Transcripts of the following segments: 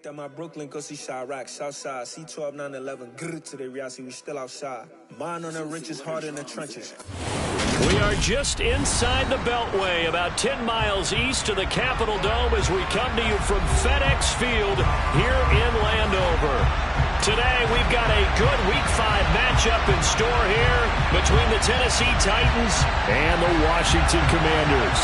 That my Brooklyn, go see Chirac, Southside, C12, 911, grrr to the Riasi, we still outside. Mine on the riches, hard in the trenches. We are just inside the Beltway, about 10 miles east of the Capitol Dome as we come to you from FedEx Field here in Landover. Today, we've got a good Week 5 matchup in store here between the Tennessee Titans and the Washington Commanders.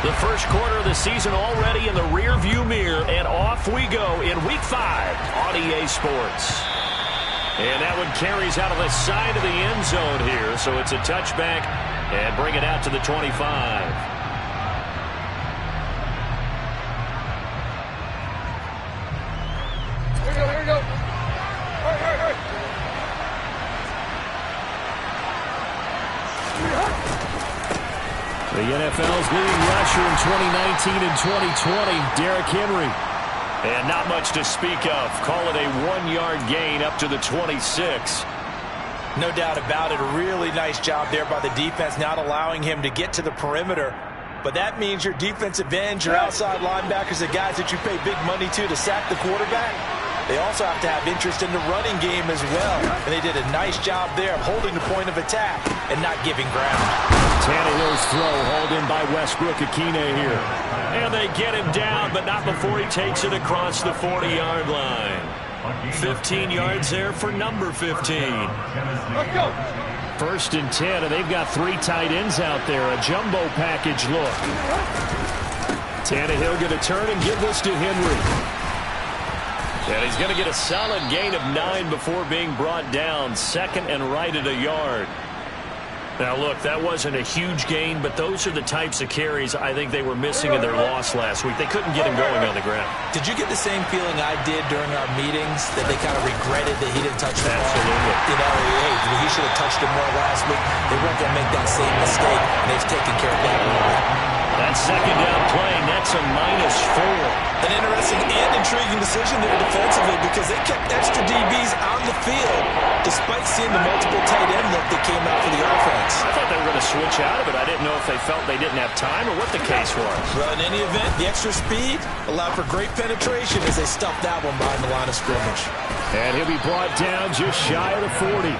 The first quarter of the season already in the rearview mirror, and off we go in Week 5 on EA Sports. And that one carries out of the side of the end zone here, so it's a touchback and bring it out to the 25. Here we go. Hurry. The NFL's leading rusher in 2019 and 2020, Derrick Henry. And not much to speak of. Call it a 1-yard gain up to the 26. No doubt about it. A really nice job there by the defense, not allowing him to get to the perimeter. But that means your defensive ends, your outside linebackers, the guys that you pay big money to sack the quarterback, they also have to have interest in the running game as well. And they did a nice job there of holding the point of attack and not giving ground. Tannehill's throw hauled in by Westbrook-Ikhine here. And they get him down, but not before he takes it across the 40-yard line. 15 yards there for number 15. Let's go. First and 10, and they've got 3 tight ends out there. A jumbo package look. Tannehill going to turn and give this to Henry. And he's going to get a solid gain of 9 before being brought down. Second and right at a yard. Now, look, that wasn't a huge gain, but those are the types of carries I think they were missing in their loss last week. They couldn't get him going on the ground. Did you get the same feeling I did during our meetings, that they kind of regretted that he didn't touch the ball? Absolutely. You know, hey, he should have touched it more last week. They weren't going to make that same mistake, and they've taken care of that early. That second down play, that's a -4. An interesting and intriguing decision there defensively, because they kept extra DBs on the field despite seeing the multiple tight end look that came out for the offense. I thought they were going to switch out of it. I didn't know if they felt they didn't have time or what the case was. Well, in any event, the extra speed allowed for great penetration as they stuffed that one behind the line of scrimmage. And he'll be brought down just shy of the 40.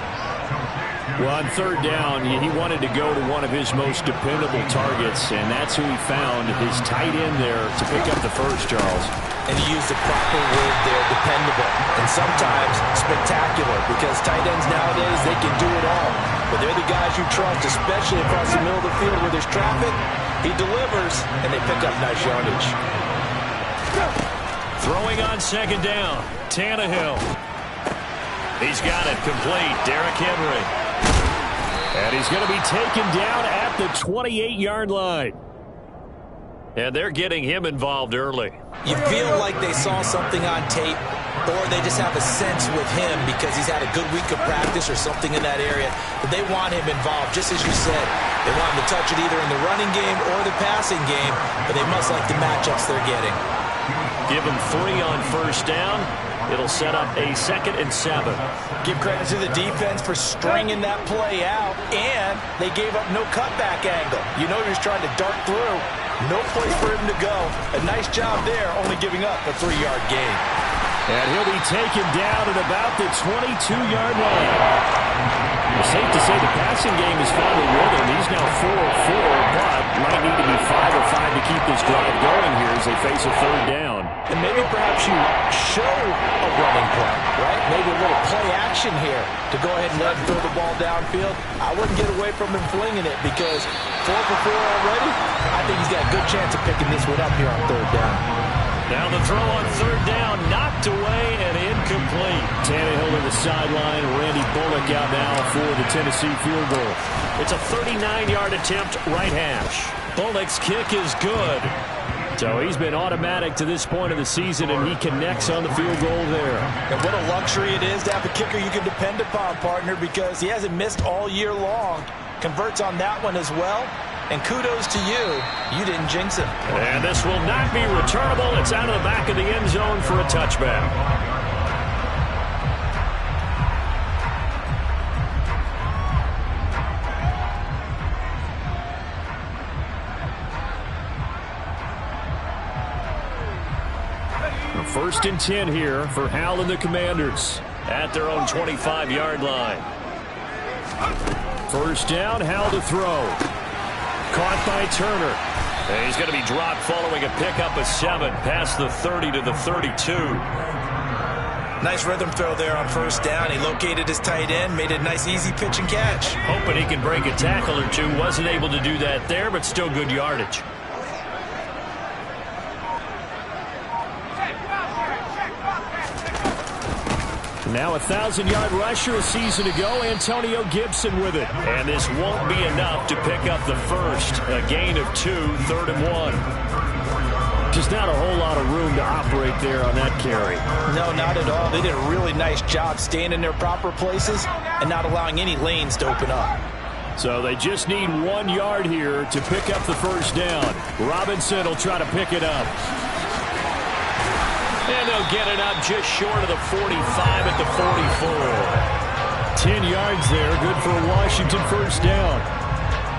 Well, on third down, he wanted to go to one of his most dependable targets, and that's who he found, his tight end there to pick up the first, Charles. And he used the proper word there, dependable, and sometimes spectacular, because tight ends nowadays, they can do it all. But they're the guys you trust, especially across the middle of the field where there's traffic. He delivers, and they pick up nice yardage. Throwing on second down, Tannehill. He's got it complete, Derrick Henry. And he's going to be taken down at the 28-yard line. And they're getting him involved early. You feel like they saw something on tape, or they just have a sense with him because he's had a good week of practice or something in that area. But they want him involved, just as you said. They want him to touch it either in the running game or the passing game, but they must like the matchups they're getting. Give him 3 on first down. It'll set up a 2nd and 7. Give credit to the defense for stringing that play out, and they gave up no cutback angle. You know he was trying to dart through. No place for him to go. A nice job there, only giving up a 3-yard gain. And he'll be taken down at about the 22-yard line. It's safe to say the passing game has found a rhythm. He's now 4-4, but might need to be 5 of 5 to keep this drive going here as they face a third down. And maybe perhaps you show a running play, right? Maybe a little play action here to go ahead and let him throw the ball downfield. I wouldn't get away from him flinging it, because 4 for 4 already, I think he's got a good chance of picking this one up here on third down. Now the throw on third down, knocked away and incomplete. Tannehill to the sideline. Randy Bullock out now for the Tennessee field goal. It's a 39-yard attempt, right hash. Bullock's kick is good. So he's been automatic to this point of the season, and he connects on the field goal there. And what a luxury it is to have a kicker you can depend upon, partner, because he hasn't missed all year long. Converts on that one as well. And kudos to you. You didn't jinx him. And this will not be returnable. It's out of the back of the end zone for a touchback. First and 10 here for Howell and the Commanders at their own 25-yard line. First down, Howell to throw. Caught by Turner. And he's going to be dropped following a pickup of 7 past the 30 to the 32. Nice rhythm throw there on first down. He located his tight end, made a nice easy pitch and catch. Hoping he can break a tackle or two. Wasn't able to do that there, but still good yardage. Now a 1,000-yard rusher a season ago, Antonio Gibson with it. And this won't be enough to pick up the first. A gain of 2, 3rd and 1. Just not a whole lot of room to operate there on that carry. No, not at all. They did a really nice job staying in their proper places and not allowing any lanes to open up. So they just need 1 yard here to pick up the first down. Robinson will try to pick it up. And they'll get it up just short of the 45 at the 44. 10 yards there, good for a Washington first down.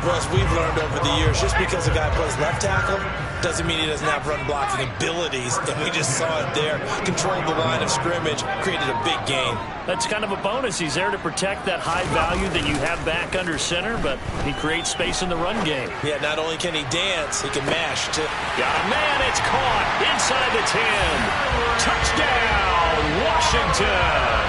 Well, as we've learned over the years, just because a guy plays left tackle doesn't mean he doesn't have run blocking abilities. And we just saw it there. Controlled the line of scrimmage, created a big gain. That's kind of a bonus. He's there to protect that high value that you have back under center, but he creates space in the run game. Yeah, not only can he dance, he can mash, too. Got a man, it's caught inside the 10. Touchdown, Washington.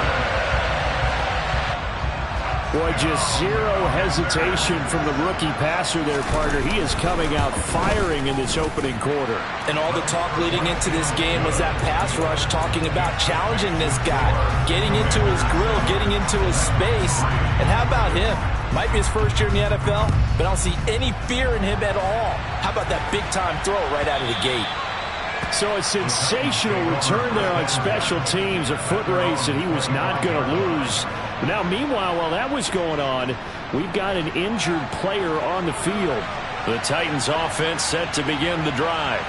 Boy, just zero hesitation from the rookie passer there, partner. He is coming out firing in this opening quarter. And all the talk leading into this game was that pass rush, talking about challenging this guy, getting into his grill, getting into his space. And how about him? Might be his first year in the NFL, but I don't see any fear in him at all. How about that big-time throw right out of the gate? So a sensational return there on special teams, a foot race that he was not going to lose. Now, meanwhile, while that was going on, we've got an injured player on the field. The Titans offense set to begin the drive.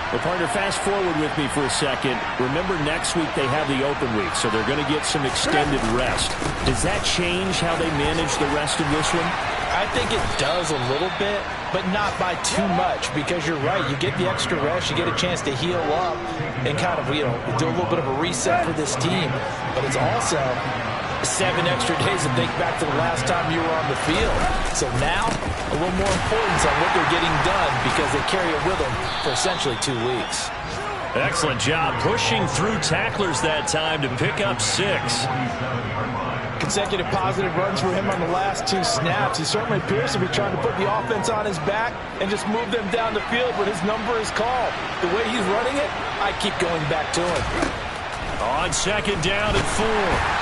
Well, partner, fast forward with me for a second. Remember, next week they have the open week, so they're going to get some extended rest. Does that change how they manage the rest of this one? I think it does a little bit, but not by too much, because you're right. You get the extra rest, you get a chance to heal up and kind of, do a little bit of a reset for this team. But it's also 7 extra days to think back to the last time you were on the field. So now, a little more importance on what they're getting done, because they carry it with them for essentially 2 weeks. Excellent job pushing through tacklers that time to pick up 6. Consecutive positive runs for him on the last 2 snaps. He certainly appears to be trying to put the offense on his back and just move them down the field when his number is called. The way he's running it, I keep going back to him. On second down and 4,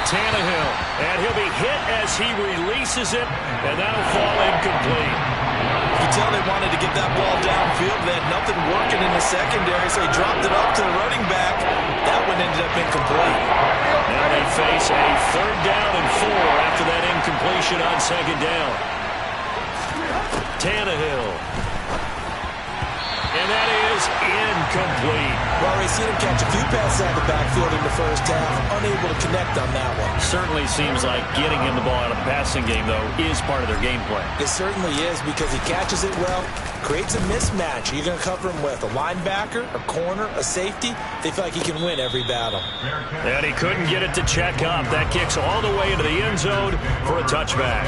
Tannehill. And he'll be hit as he releases it, and that'll fall incomplete. You can tell they wanted to get that ball downfield. They had nothing working in the secondary, so he dropped it off to the running back. That one ended up incomplete. Now they face a 3rd down and 4 after that incompletion on second down. Tannehill. And that is incomplete. Well, we've seen him catch a few passes out of the backfield in the first half, unable to connect on that one. Certainly seems like getting him the ball out of the passing game, though, is part of their game plan. It certainly is, because he catches it well, creates a mismatch. You're going to cover him with a linebacker, a corner, a safety. They feel like he can win every battle. And he couldn't get it to check up. That kicks all the way into the end zone for a touchback.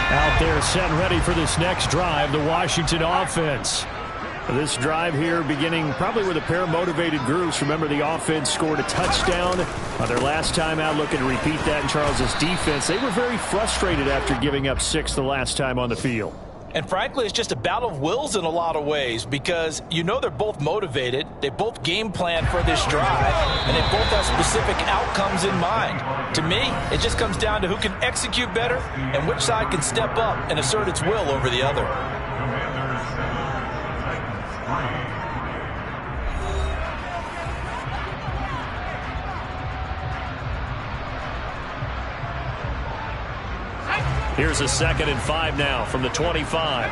Out there set and ready for this next drive, the Washington offense. This drive here beginning probably with a pair of motivated groups. Remember, the offense scored a touchdown on their last time out, looking to repeat that in Charles's defense. They were very frustrated after giving up 6 the last time on the field. And frankly, it's just a battle of wills in a lot of ways, because they're both motivated, they both game plan for this drive, and they both have specific outcomes in mind. To me, it just comes down to who can execute better and which side can step up and assert its will over the other. Here's a 2nd and 5 now from the 25.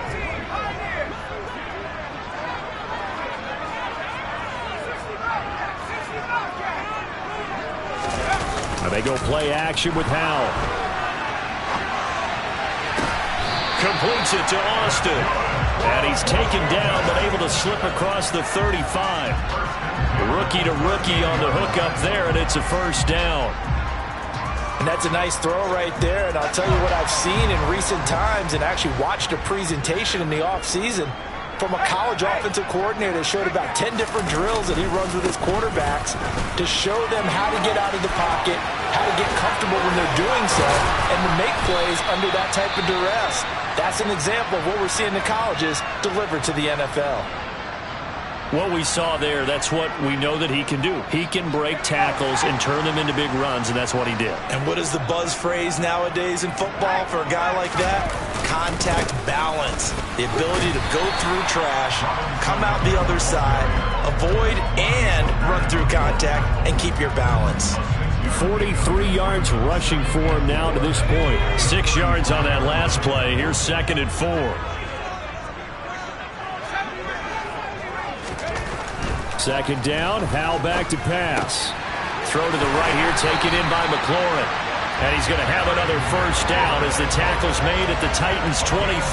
Now they go play action with Howell. completes it to Austin. And he's taken down, but able to slip across the 35. Rookie to rookie on the hook up there, and it's a first down. And that's a nice throw right there. And I'll tell you what I've seen in recent times and actually watched a presentation in the offseason from a college offensive coordinator that showed about 10 different drills that he runs with his quarterbacks to show them how to get out of the pocket, how to get comfortable when they're doing so, and to make plays under that type of duress. That's an example of what we're seeing in the colleges delivered to the NFL. What we saw there, that's what we know that he can do. He can break tackles and turn them into big runs, and that's what he did. And what is the buzz phrase nowadays in football for a guy like that? Contact balance. The ability to go through trash, come out the other side, avoid and run through contact, and keep your balance. 43 yards rushing for him now to this point. 6 yards on that last play. Here's 2nd and 4. Second down, Howell back to pass. Throw to the right here, taken in by McLaurin. And he's going to have another first down as the tackle's made at the Titans' 23.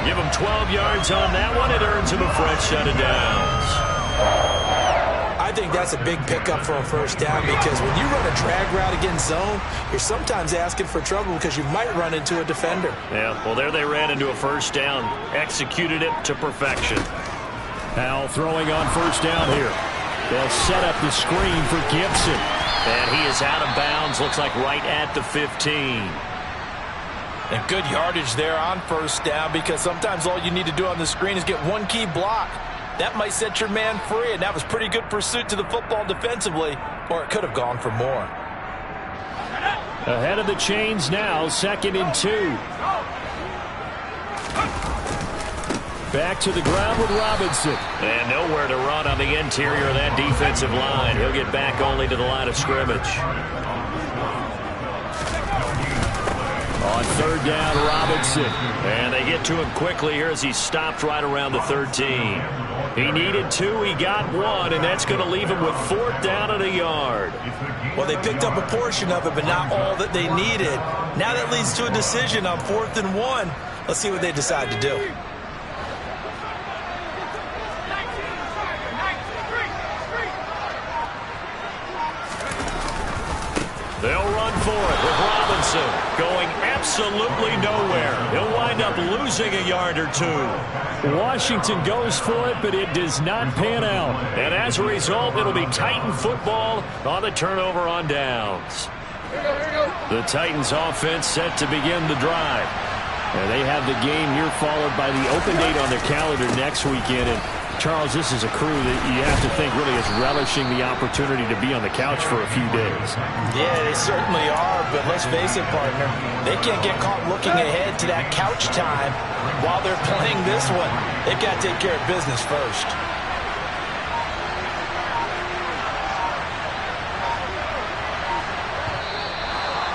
Give him 12 yards on that one. It earns him a fresh set of downs. I think that's a big pickup for a first down because when you run a drag route against zone, you're sometimes asking for trouble because you might run into a defender. Yeah, well, there they ran into a first down. Executed it to perfection. Howell throwing on first down here. They'll set up the screen for Gibson. And he is out of bounds, looks like right at the 15. And good yardage there on first down because sometimes all you need to do on the screen is get one key block. That might set your man free, and that was pretty good pursuit to the football defensively, or it could have gone for more. Ahead of the chains now, 2nd and 2. Back to the ground with Robinson. And nowhere to run on the interior of that defensive line. He'll get back only to the line of scrimmage. On 3rd down, Robinson. And they get to him quickly here as he stopped right around the 13. He needed 2, he got 1, and that's going to leave him with 4th down and a yard. Well, they picked up a portion of it, but not all that they needed. Now that leads to a decision on 4th and 1. Let's see what they decide to do. They'll run for it with Robinson going absolutely nowhere. He'll wind up losing a yard or 2. Washington goes for it, but it does not pan out. And as a result, it'll be Titan football on the turnover on downs. The Titans offense set to begin the drive. And they have the game here followed by the open date on their calendar next weekend. And Charles, this is a crew that you have to think really is relishing the opportunity to be on the couch for a few days. Yeah, they certainly are, but let's face it, partner. They can't get caught looking ahead to that couch time while they're playing this one. They've got to take care of business first.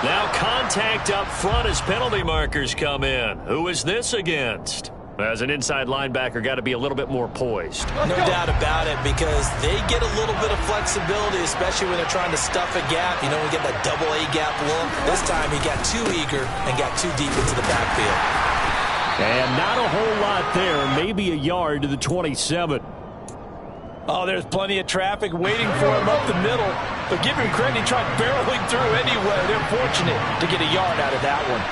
Now contact up front as penalty markers come in. Who is this against? As an inside linebacker, got to be a little bit more poised. No doubt about it, because they get a little bit of flexibility, especially when they're trying to stuff a gap. You know, we get that double A gap look. This time he got too eager and got too deep into the backfield. And not a whole lot there, maybe a yard to the 27. Oh, there's plenty of traffic waiting for him up the middle. But give him credit, he tried barreling through anyway. They're fortunate to get a yard out of that one.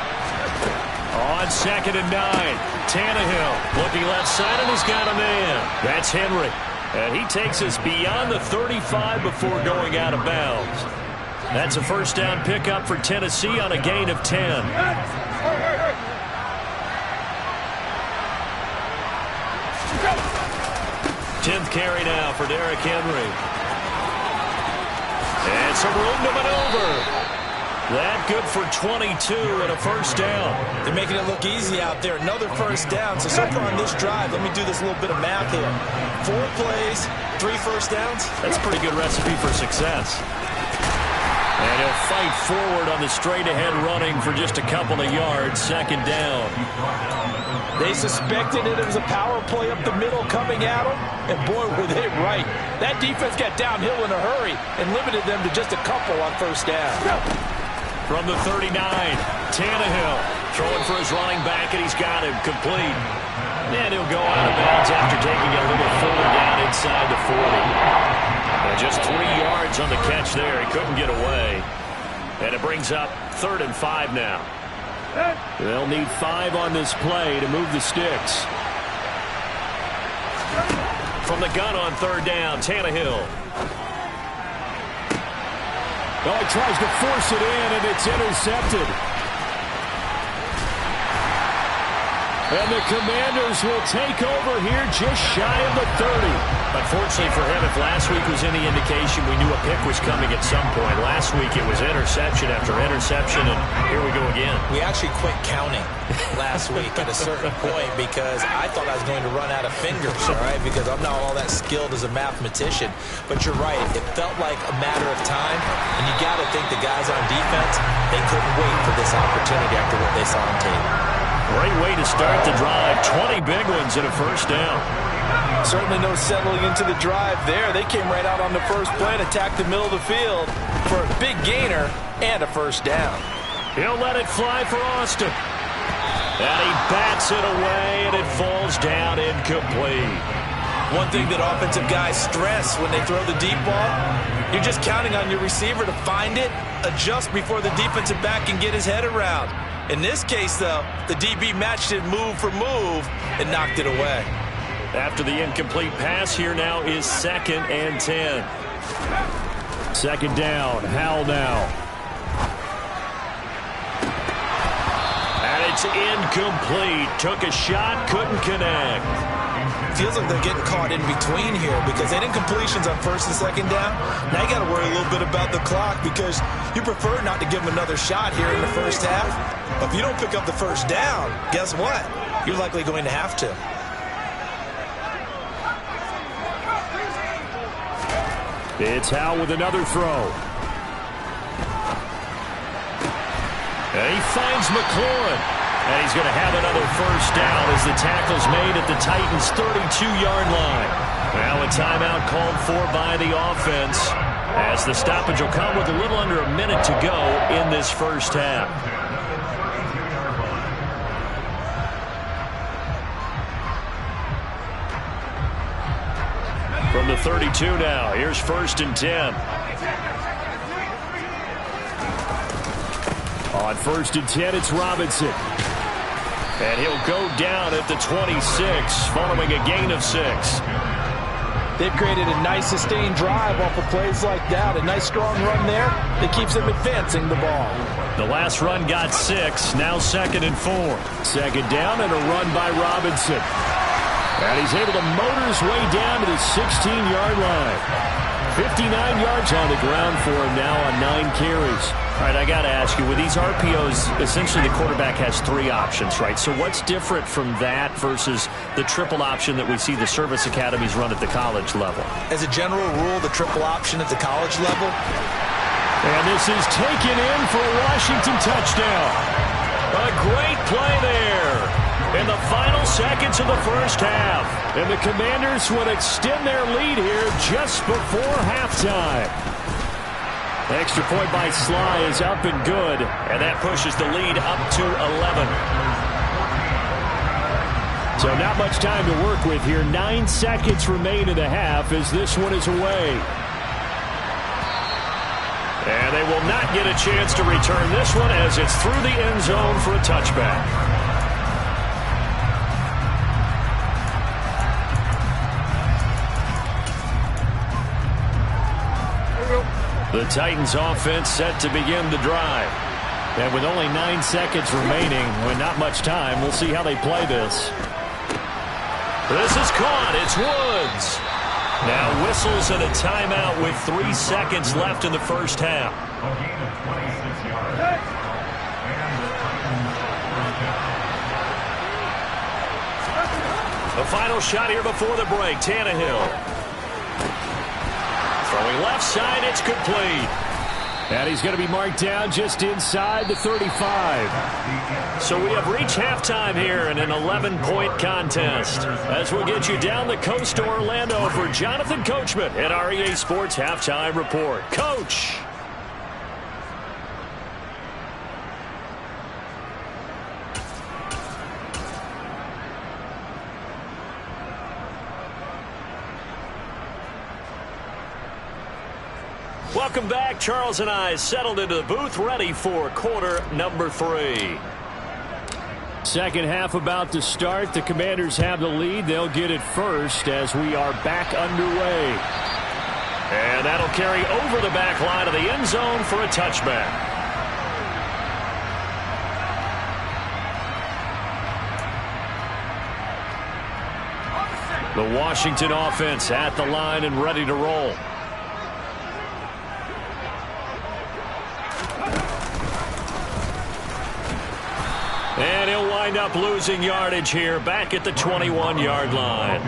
On 2nd and 9, Tannehill looking left side and he's got a man. That's Henry. And he takes us beyond the 35 before going out of bounds. That's a first down pickup for Tennessee on a gain of 10. 10th carry now for Derrick Henry. And some room to maneuver. That good for 22 and a first down. They're making it look easy out there. Another first down. So far on this drive, let me do this little bit of math here. 4 plays, 3 first downs. That's a pretty good recipe for success. And he'll fight forward on the straight-ahead running for just a couple of yards. 2nd down. They suspected it was a power play up the middle coming at them, and boy, were they right. That defense got downhill in a hurry and limited them to just a couple on first down. From the 39, Tannehill throwing for his running back, and he's got him complete. And he'll go out of bounds after taking it a little further down inside the 40. And just 3 yards on the catch there. He couldn't get away. And it brings up 3rd and 5 now. They'll need 5 on this play to move the sticks. From the gun on 3rd down, Tannehill. Oh, he tries to force it in, and it's intercepted. And the Commanders will take over here just shy of the 30. Unfortunately for him, if last week was any indication, we knew a pick was coming at some point. Last week it was interception after interception, and here we go again. We actually quit counting last week at a certain point because I thought I was going to run out of fingers, all right, because I'm not all that skilled as a mathematician. But you're right. It felt like a matter of time, and you got to think the guys on defense, they couldn't wait for this opportunity after what they saw on tape. Great way to start the drive. 20 big ones and a 1st down. Certainly no settling into the drive there. They came right out on the first play and attacked the middle of the field for a big gainer and a 1st down. He'll let it fly for Austin. And he bats it away, and it falls down incomplete. One thing that offensive guys stress when they throw the deep ball, you're just counting on your receiver to find it, adjust before the defensive back can get his head around. In this case, though, the DB matched it move for move and knocked it away. After the incomplete pass, here now is 2nd and 10. 2nd down, Howell now. And it's incomplete. Took a shot, couldn't connect. Feels like they're getting caught in between here because they didn't completions on 1st and 2nd down. Now you got to worry a little bit about the clock because you prefer not to give them another shot here in the 1st half. But if you don't pick up the 1st down, guess what? You're likely going to have to. It's Howell with another throw. And he finds McLaurin. And he's going to have another 1st down as the tackle's made at the Titans' 32-yard line. Now a timeout called for by the offense as the stoppage will come with a little under a minute to go in this 1st half. From the 32 now, here's 1st and 10. On 1st and 10, it's Robinson. And he'll go down at the 26, following a gain of 6. They've created a nice sustained drive off of plays like that. A nice strong run there that keeps them advancing the ball. The last run got 6, now 2nd and 4. 2nd down and a run by Robinson. And he's able to motor his way down to the 16-yard line. 59 yards on the ground for him now on 9 carries. All right, I got to ask you, with these RPOs, essentially the quarterback has 3 options, right? So what's different from that versus the triple option that we see the service academies run at the college level? As a general rule, the triple option at the college level. And this is taken in for a Washington touchdown. A great play there in the final seconds of the 1st half. And the Commanders would extend their lead here just before halftime. Extra point by Sly is up and good, and that pushes the lead up to 11. So not much time to work with here. 9 seconds remain in the half as this one is away. And they will not get a chance to return this one as it's through the end zone for a touchback. The Titans offense set to begin the drive. And with only 9 seconds remaining, with not much time, we'll see how they play this. This is caught. It's Woods. Now whistles and a timeout with 3 seconds left in the 1st half. The final shot here before the break. Tannehill. Throwing left side, it's complete. And he's going to be marked down just inside the 35. So we have reached halftime here in an 11-point contest. As we'll get you down the coast to Orlando for Jonathan Coachman at our EA Sports Halftime Report. Coach! Welcome back. Charles and I settled into the booth, ready for quarter number 3. Second half about to start. The Commanders have the lead. They'll get it first as we are back underway. And that'll carry over the back line of the end zone for a touchback. The Washington offense at the line and ready to roll. And he'll wind up losing yardage here back at the 21-yard line.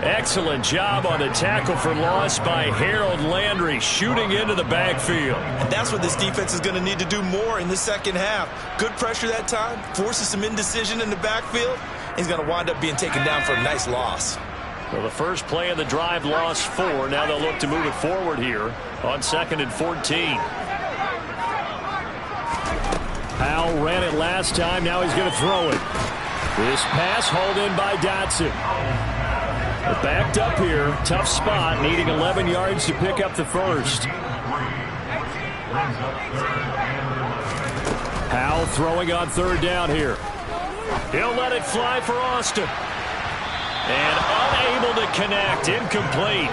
Excellent job on the tackle for loss by Harold Landry, shooting into the backfield. And that's what this defense is going to need to do more in the second half. Good pressure that time, forces some indecision in the backfield. He's going to wind up being taken down for a nice loss. Well, the first play of the drive lost 4. Now they'll look to move it forward here on 2nd and 14. Powell ran it last time. Now he's going to throw it. This pass hauled in by Dotson. They're backed up here. Tough spot. Needing 11 yards to pick up the first. Powell throwing on 3rd down here. He'll let it fly for Austin. And unable to connect. Incomplete.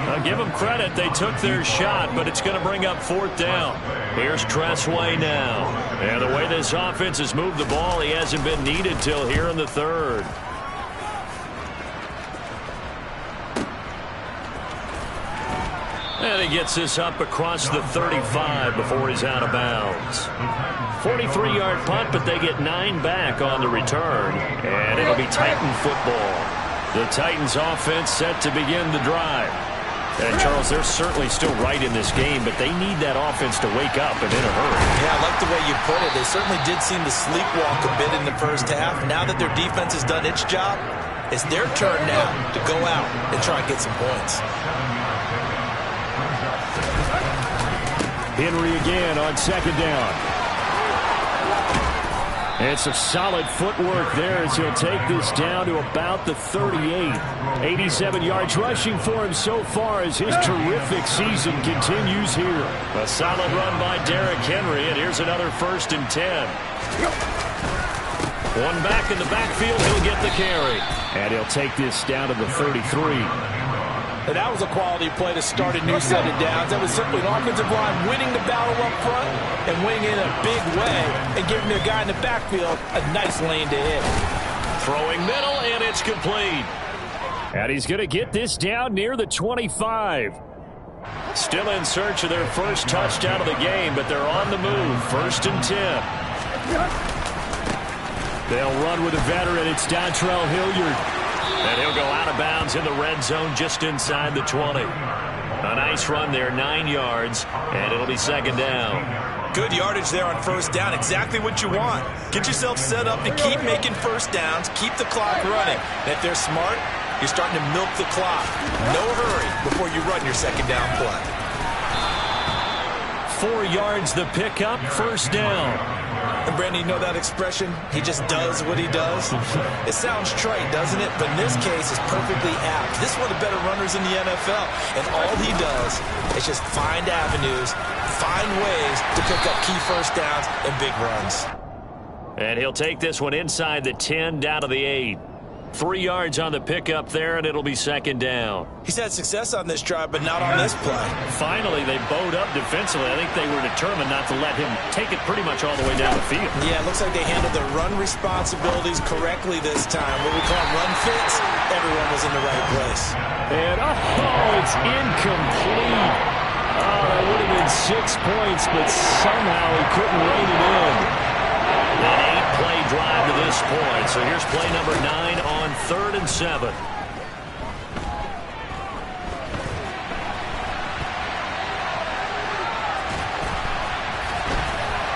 I'll give them credit. They took their shot, but it's going to bring up 4th down. Here's Tressway now. And the way this offense has moved the ball, he hasn't been needed till here in the 3rd. And he gets this up across the 35 before he's out of bounds. 43-yard punt, but they get 9 back on the return. And it'll be Titan football. The Titans offense set to begin the drive. And, Charles, they're certainly still right in this game, but they need that offense to wake up and in a hurry. Yeah, I like the way you put it. They certainly did seem to sleepwalk a bit in the first half. Now that their defense has done its job, it's their turn now to go out and try and get some points. Henry again on 2nd down. And some solid footwork there as he'll take this down to about the 38. 87 yards rushing for him so far as his terrific season continues here. A solid run by Derrick Henry, and here's another 1st and 10. One back in the backfield, he'll get the carry. And he'll take this down to the 33. And that was a quality play to start a new set of downs. That was simply an offensive line winning the battle up front and winning in a big way and giving their guy in the backfield a nice lane to hit. Throwing middle, and it's complete. And he's going to get this down near the 25. Still in search of their first touchdown of the game, but they're on the move. 1st and 10. They'll run with a veteran. It's Dontrell Hilliard. And he'll go out of bounds in the red zone just inside the 20. A nice run there, 9 yards, and it'll be 2nd down. Good yardage there on 1st down, exactly what you want. Get yourself set up to keep making 1st downs, keep the clock running. And if they're smart, you're starting to milk the clock. No hurry before you run your 2nd down play. 4 yards the pickup, 1st down. And Brandon, you know that expression? He just does what he does. It sounds trite, doesn't it? But in this case, it's perfectly apt. This is one of the better runners in the NFL. And all he does is just find avenues, find ways to pick up key 1st downs and big runs. And he'll take this one inside the 10 down to the 8. 3 yards on the pickup there, and it'll be 2nd down. He's had success on this drive, but not on this play. Finally, they bowed up defensively. I think they were determined not to let him take it pretty much all the way down the field. Yeah, it looks like they handled their run responsibilities correctly this time. What we call run fits, everyone was in the right place. And, it's incomplete. Oh, that would have been 6 points, but somehow he couldn't rein it in. An 8-play drive to this point. So here's play number 9 on 3rd and 7.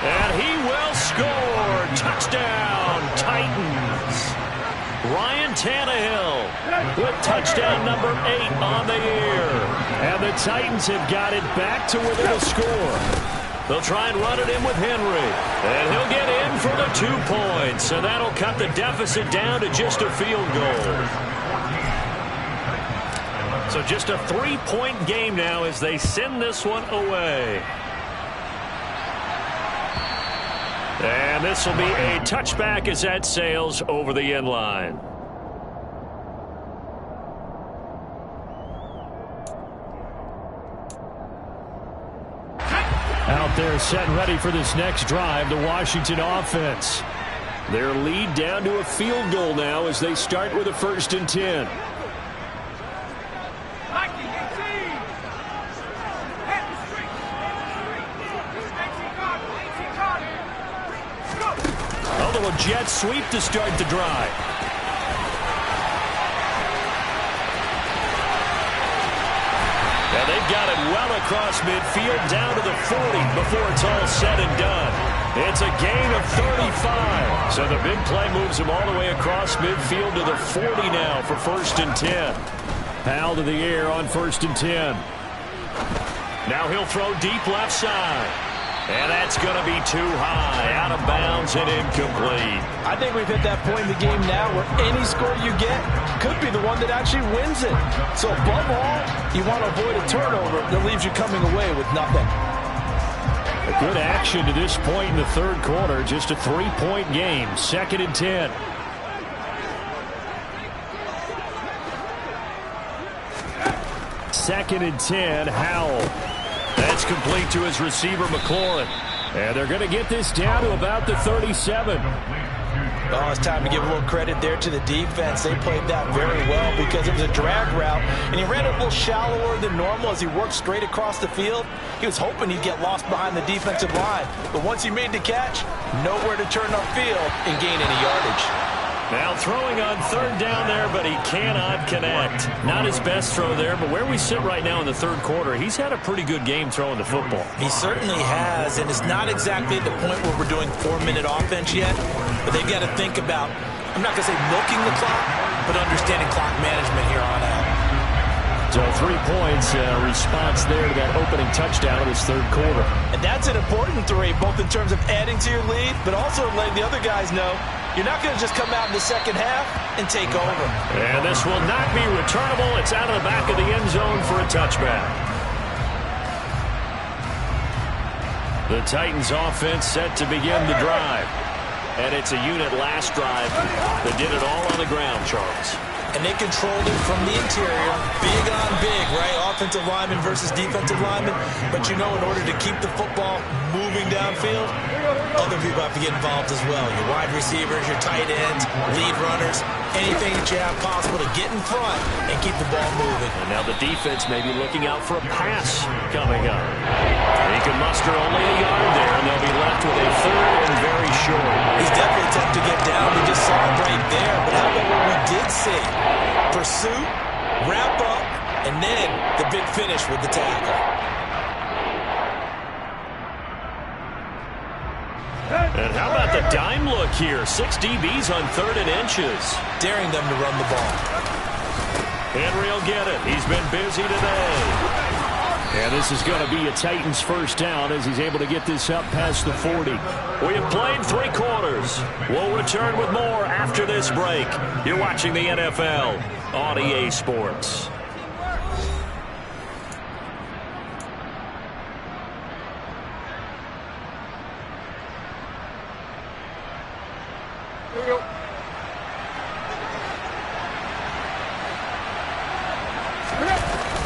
And he will score. Touchdown, Titans. Ryan Tannehill with touchdown number 8 on the year. And the Titans have got it back to within a score. They'll try and run it in with Henry. And he'll get in for the 2 points. And that'll cut the deficit down to just a field goal. So just a 3-point game now as they send this one away. And this will be a touchback as that sails over the end line. Out there set and ready for this next drive, the Washington offense. Their lead down to a field goal now as they start with a 1st and 10. A little jet sweep to start the drive. And they've got it well across midfield down to the 40 before it's all said and done. It's a gain of 35. So the big play moves him all the way across midfield to the 40 now for 1st and 10. Powell to the air on 1st and 10. Now he'll throw deep left side. And that's going to be too high, out of bounds and incomplete. I think we've hit that point in the game now where any score you get could be the one that actually wins it. So above all, you want to avoid a turnover that leaves you coming away with nothing. A good action to this point in the 3rd quarter. Just a 3-point game. 2nd and 10. Second and 10, Howell. That's complete to his receiver, McLaurin. And they're going to get this down to about the 37. Oh, it's time to give a little credit there to the defense. They played that very well because it was a drag route, and he ran it a little shallower than normal as he worked straight across the field. He was hoping he'd get lost behind the defensive line, but once he made the catch, nowhere to turn upfield and gain any yardage. Now throwing on 3rd down there, but he cannot connect. Not his best throw there, but where we sit right now in the 3rd quarter, he's had a pretty good game throwing the football. He certainly has, and it's not exactly at the point where we're doing 4-minute offense yet, but they've got to think about, I'm not going to say milking the clock, but understanding clock management here on out. So 3 points, response there to that opening touchdown of this 3rd quarter. And that's an important 3, both in terms of adding to your lead, but also letting the other guys know you're not going to just come out in the second half and take over. And this will not be returnable. It's out of the back of the end zone for a touchback. The Titans offense set to begin the drive. And it's a unit last drive that did it all on the ground, Charles. And they controlled it from the interior, big on big, right? Offensive lineman versus defensive lineman. But you know, in order to keep the football moving downfield, other people have to get involved as well. Your wide receivers, your tight ends, lead runners, anything that you have possible to get in front and keep the ball moving. And now the defense may be looking out for a pass coming up. He can muster only a yard there, and they'll be left with a 3rd and very short. He's definitely tough to get down. We just saw it right there. But how about what we did see? Pursuit, wrap up, and then the big finish with the tackle. And how about the dime look here? 6 DBs on 3rd and inches. Daring them to run the ball. Henry will get it. He's been busy today. And this is going to be a Titans 1st down as he's able to get this up past the 40. We have played 3 quarters. We'll return with more after this break. You're watching the NFL on EA Sports. Here we go.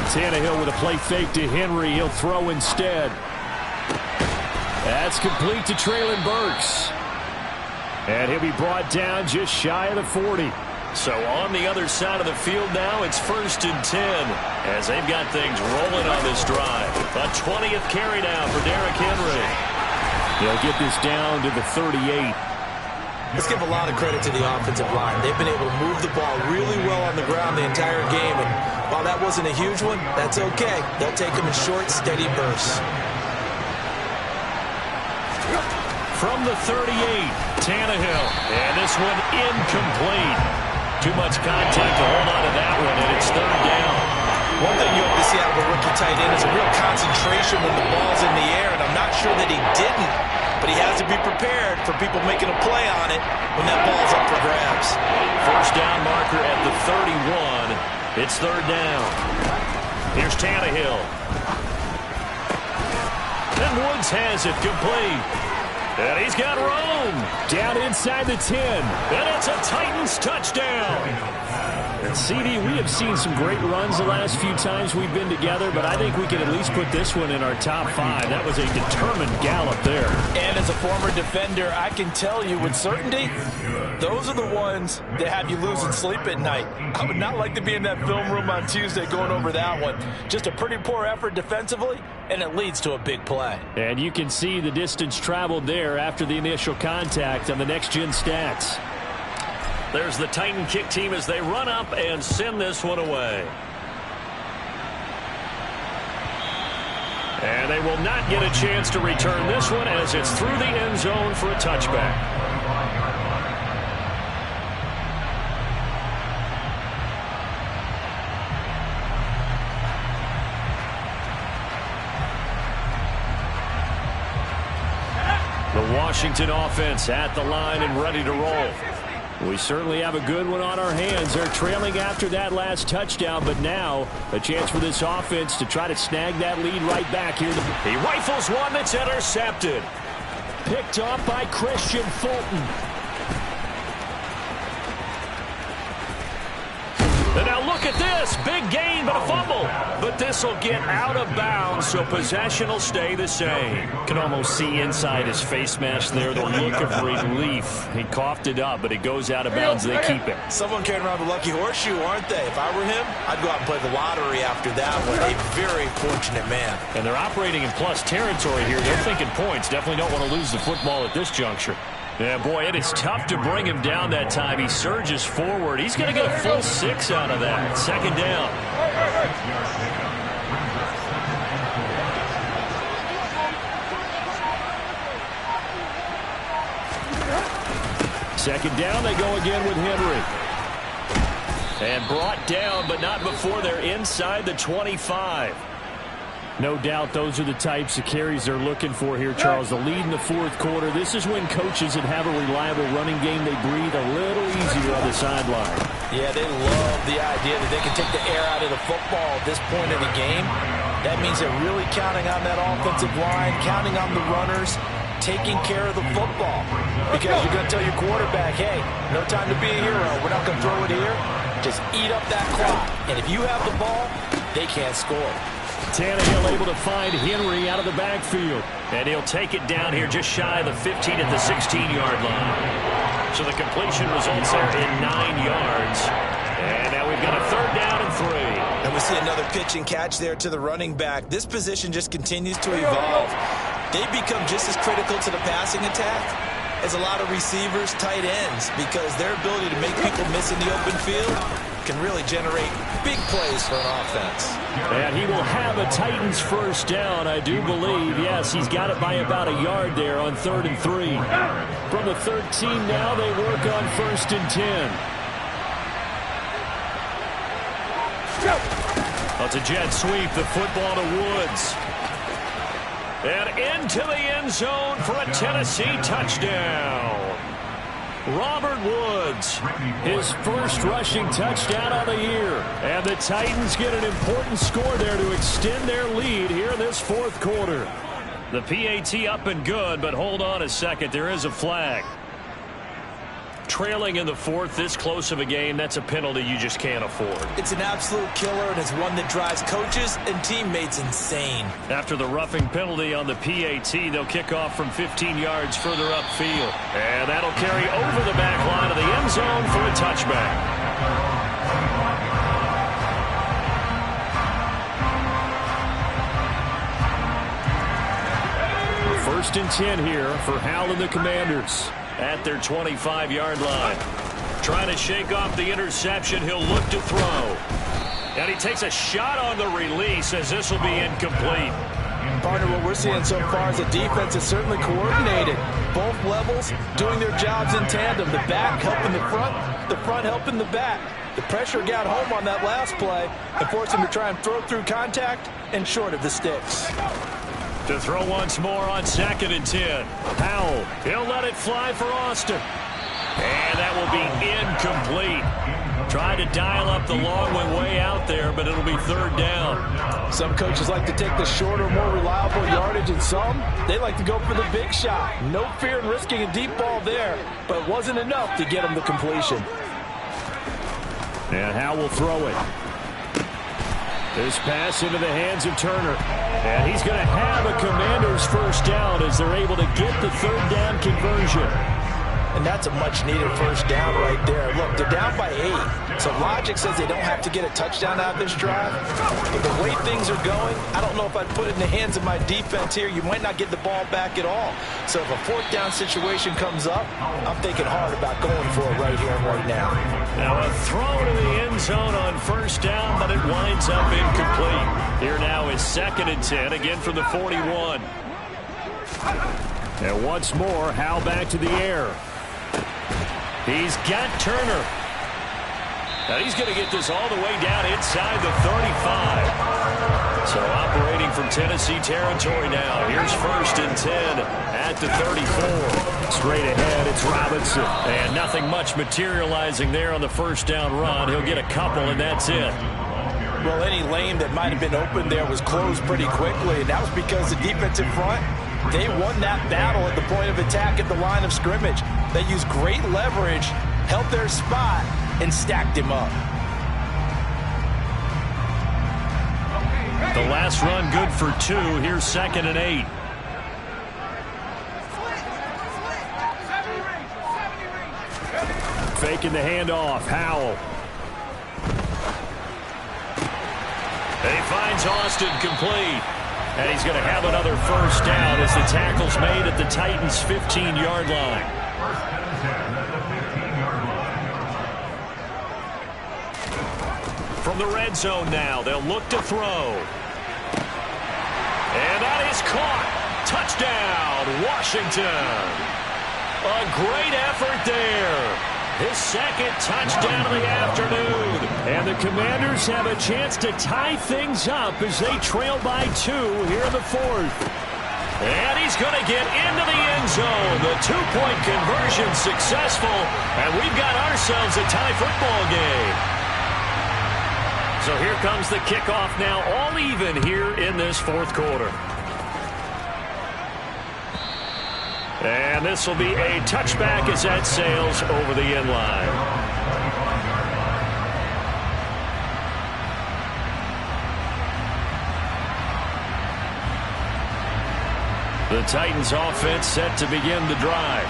Tannehill with a play fake to Henry. He'll throw instead. That's complete to Treylon Burks. And he'll be brought down just shy of the 40. So on the other side of the field now, it's 1st and 10 as they've got things rolling on this drive. A 20th carry now for Derrick Henry. They'll get this down to the 38. Let's give a lot of credit to the offensive line. They've been able to move the ball really well on the ground the entire game. And while that wasn't a huge one, that's okay. They'll take them in short, steady bursts. From the 38, Tannehill. And this one incomplete. Too much contact to hold on to that one, and it's 3rd down. One thing you hope to see out of a rookie tight end is a real concentration when the ball's in the air, and I'm not sure that he didn't, but he has to be prepared for people making a play on it when that ball's up for grabs. 1st down marker at the 31. It's third down. Here's Tannehill. And Woods has it complete. And he's got Rome down inside the 10. And it's a Titans touchdown. And CD, we have seen some great runs the last few times we've been together, but I think we can at least put this one in our top 5. That was a determined gallop there. And as a former defender, I can tell you with certainty, those are the ones that have you losing sleep at night. I would not like to be in that film room on Tuesday going over that one. Just a pretty poor effort defensively, and it leads to a big play. And you can see the distance traveled there after the initial contact on the next-gen stats. There's the Titan kick team as they run up and send this one away. And they will not get a chance to return this one as it's through the end zone for a touchback. The Washington offense at the line and ready to roll. We certainly have a good one on our hands. They're trailing after that last touchdown, but now a chance for this offense to try to snag that lead right back here. He rifles one that's intercepted. Picked off by Christian Fulton. And now look at this. Big gain, but a fumble. But this will get out of bounds, so possession will stay the same. Can almost see inside his face mask there the look of relief. He coughed it up, but it goes out of bounds. They keep it. Someone carrying around the lucky horseshoe, aren't they? If I were him, I'd go out and play the lottery after that one. A very fortunate man. And they're operating in plus territory here. They're thinking points. Definitely don't want to lose the football at this juncture. Yeah, boy, it is tough to bring him down that time. He surges forward. He's going to get a full 6 out of that. Second down. Second down, they go again with Henry. And brought down, but not before they're inside the 25. No doubt those are the types of carries they're looking for here, Charles. The lead in the fourth quarter. This is when coaches that have a reliable running game, they breathe a little easier on the sideline. Yeah, they love the idea that they can take the air out of the football at this point in the game. That means they're really counting on that offensive line, counting on the runners, taking care of the football. Because you're going to tell your quarterback, hey, no time to be a hero. We're not going to throw it here. Just eat up that clock. And if you have the ball, they can't score. Tannehill able to find Henry out of the backfield. And he'll take it down here just shy of the 15 at the 16-yard line. So the completion results there in 9 yards. And now we've got a third down and 3. And we see another pitch and catch there to the running back. This position just continues to evolve. They become just as critical to the passing attack as a lot of receivers, tight ends, because their ability to make people miss in the open field can really generate big plays for an offense. And he will have a Titans first down, I do believe. Yes, he's got it by about a yard there on 3rd and 3. From the 13 now, they work on 1st and 10. That's a jet sweep, the football to Woods. And into the end zone for a Tennessee touchdown. Robert Woods, his first rushing touchdown of the year. And the Titans get an important score there to extend their lead here in this fourth quarter. The PAT up and good, but hold on a second. There is a flag. Trailing in the fourth, this close of a game, that's a penalty you just can't afford. It's an absolute killer, and it's one that drives coaches and teammates insane. After the roughing penalty on the PAT, they'll kick off from 15 yards further upfield. And that'll carry over the back line of the end zone for a touchback. First and 10 here for Howell and the Commanders at their 25-yard line. Trying to shake off the interception. He'll look to throw. And he takes a shot on the release as this will be incomplete. Partner, what we're seeing so far is the defense is certainly coordinated. Both levels doing their jobs in tandem. The back helping the front helping the back. The pressure got home on that last play and forced him to try and throw through contact and short of the sticks. To throw once more on 2nd and 10. Howell, he'll let it fly for Austin. And that will be incomplete. Tried to dial up the long way out there, but it'll be third down. Some coaches like to take the shorter, more reliable yardage, and some, they like to go for the big shot. No fear in risking a deep ball there, but it wasn't enough to get him the completion. And Howe will throw it. This pass into the hands of Turner. And he's going to have a Commanders first down as they're able to get the third down conversion. And that's a much-needed first down right there. Look, they're down by 8. So logic says they don't have to get a touchdown out of this drive. But the way things are going, I don't know if I'd put it in the hands of my defense here. You might not get the ball back at all. So if a fourth down situation comes up, I'm thinking hard about going for it right here and right now. Now a throw to the end zone on first down, but it winds up incomplete. Here now is 2nd and 10, again from the 41. And once more, Howe back to the air. He's got Turner. Now he's going to get this all the way down inside the 35. So operating from Tennessee territory now. Here's 1st and 10 at the 34. Straight ahead, it's Robinson. And nothing much materializing there on the first down run. He'll get a couple, and that's it. Well, any lane that might have been open there was closed pretty quickly, and that was because the defensive front, they won that battle at the point of attack at the line of scrimmage. They used great leverage, held their spot, and stacked him up. The last run good for 2. Here's 2nd and 8. Faking the handoff. Howell. And he finds Austin complete. And he's going to have another first down as the tackle's made at the Titans' 15-yard line. From the red zone now, they'll look to throw. And that is caught. Touchdown, Washington. A great effort there. His 2nd touchdown of the afternoon. And the Commanders have a chance to tie things up as they trail by 2 here in the 4th. And he's going to get into the end zone. The 2-point conversion successful. And we've got ourselves a tie football game. So here comes the kickoff now, all even here in this 4th quarter. And this will be a touchback as that sails over the end line. The Titans offense set to begin the drive.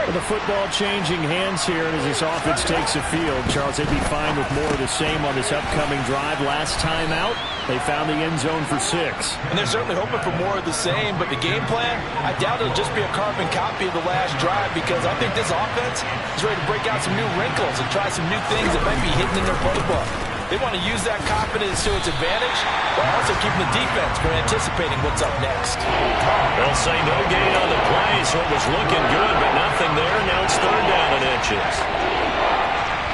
With the football changing hands here as this offense takes the field, Charles, they'd be fine with more of the same on this upcoming drive. Last time out, they found the end zone for 6. And they're certainly hoping for more of the same, but the game plan, I doubt it'll just be a carbon copy of the last drive because I think this offense is ready to break out some new wrinkles and try some new things that might be hidden in their playbook. They want to use that confidence to its advantage, while also keeping the defense from anticipating what's up next. They'll say no gain on the play, so it was looking good, but nothing there. Now it's 3rd down and inches.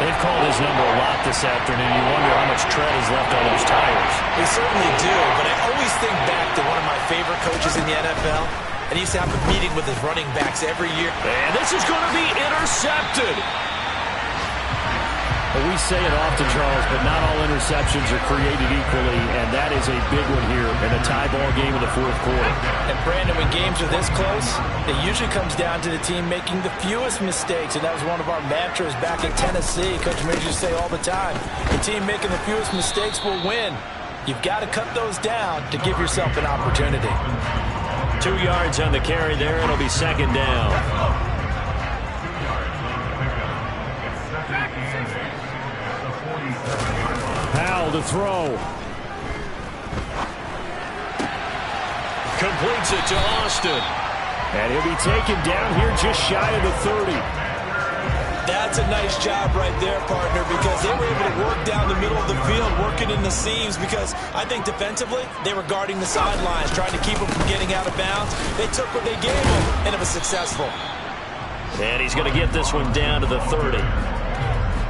They've called his number a lot this afternoon. You wonder how much tread is left on those tires. They certainly do, but I always think back to one of my favorite coaches in the NFL, and he used to have a meeting with his running backs every year. And this is going to be intercepted. Well, we say it often, Charles, but not all interceptions are created equally, and that is a big one here in a tie ball game in the 4th quarter. And Brandon, when games are this close, it usually comes down to the team making the fewest mistakes, and that was one of our mantras back in Tennessee. Coach Major say all the time, the team making the fewest mistakes will win. You've got to cut those down to give yourself an opportunity. 2 yards on the carry there. It'll be 2nd down. Powell to throw. Completes it to Austin. And he'll be taken down here just shy of the 30. That's a nice job right there, partner, because they were able to work down the middle of the field, working in the seams, because I think defensively, they were guarding the sidelines, trying to keep them from getting out of bounds. They took what they gave them, and it was successful. And he's going to get this one down to the 30.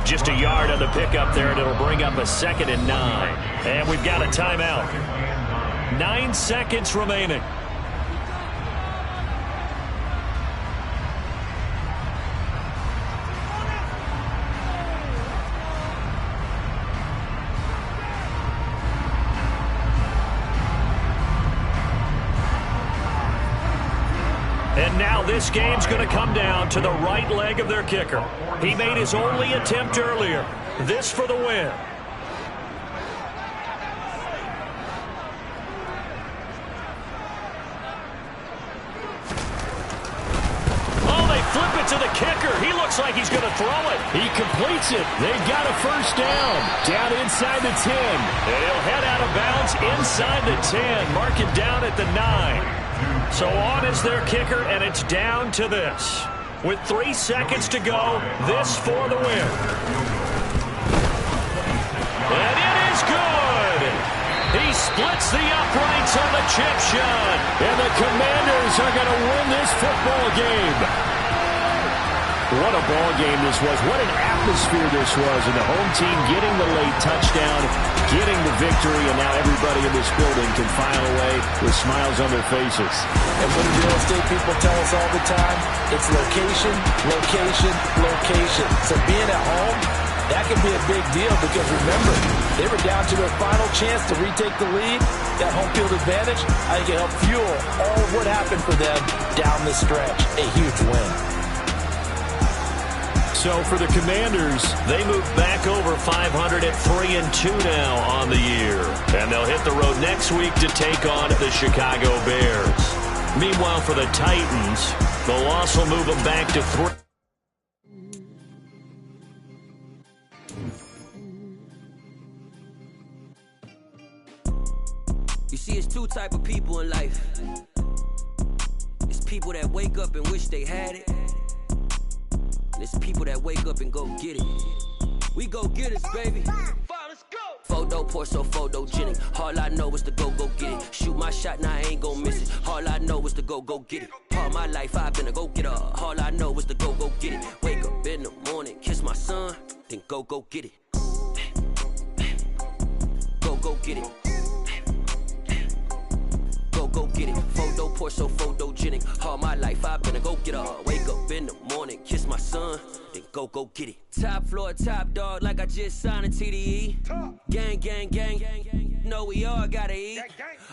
Just a yard on the pickup there, and it'll bring up a 2nd and 9. And we've got a timeout. 9 seconds remaining. this game's going to come down to the right leg of their kicker. He made his only attempt earlier. This for the win. Flip it to the kicker. He looks like he's going to throw it. He completes it. They've got a first down. Down inside the 10. And he'll head out of bounds inside the 10. Mark it down at the 9. So on is their kicker, and it's down to this. With 3 seconds to go, this for the win. And it is good. He splits the uprights on the chip shot. And the Commanders are going to win this football game. What a ball game this was. What an atmosphere this was. And the home team getting the late touchdown, getting the victory, and now everybody in this building can file away with smiles on their faces. And what do real estate people tell us all the time? It's location, location, location. So being at home, that can be a big deal because remember, they were down to their final chance to retake the lead. That home field advantage, I think it helped fuel all what happened for them down the stretch. A huge win. So for the Commanders, they move back over 500 at 3-2 now on the year. And they'll hit the road next week to take on the Chicago Bears. Meanwhile, for the Titans, the loss will move them back to 3. You see, it's two type of people in life. It's people that wake up and wish they had it. It's people that wake up and go get it. We go get it, baby. Let's go. Photo pour so photogenic. All I know is to go get it. Shoot my shot, now I ain't gon' miss it. All I know is to go get it. All my life I've been a go getter. All I know is to go get it. Wake up in the morning, kiss my son, then go get it. Go get it. Go get it. Photo pour so photogenic. All my life I've been a go getter. Wake up in the morning, kiss my son, then go get it. Top floor, top dog, like I just signed a TDE. Gang, gang, gang, gang, gang. Know we all gotta eat.